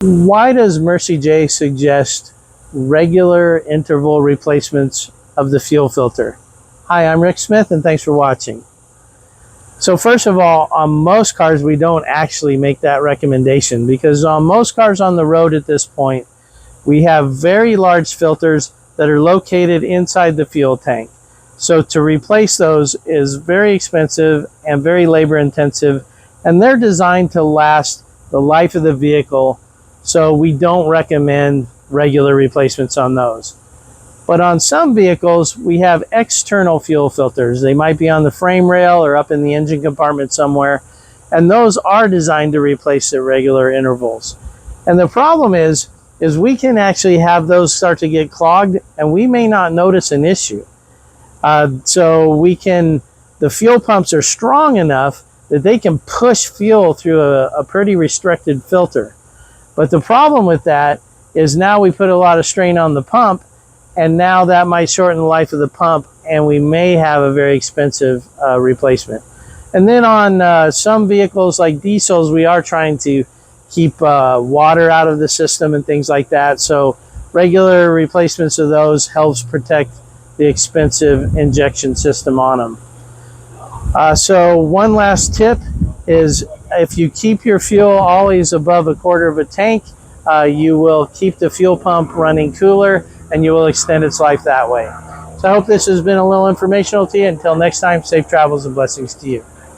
Why does Mercie J suggest regular interval replacements of the fuel filter? Hi, I'm Rick Smith and thanks for watching. So first of all, on most cars we don't actually make that recommendation because on most cars on the road at this point we have very large filters that are located inside the fuel tank. So to replace those is very expensive and very labor intensive, and they're designed to last the life of the vehicle. So we don't recommend regular replacements on those. But on some vehicles, we have external fuel filters. They might be on the frame rail or up in the engine compartment somewhere. And those are designed to replace at regular intervals. And the problem is we can actually have those start to get clogged and we may not notice an issue. The fuel pumps are strong enough that they can push fuel through a pretty restricted filter. But the problem with that is now we put a lot of strain on the pump, and now that might shorten the life of the pump, and we may have a very expensive replacement. And then on some vehicles like diesels, we are trying to keep water out of the system and things like that. So regular replacements of those helps protect the expensive injection system on them. So one last tip is if you keep your fuel always above a quarter of a tank, you will keep the fuel pump running cooler and you will extend its life that way. So I hope this has been a little informational to you. Until next time, safe travels and blessings to you.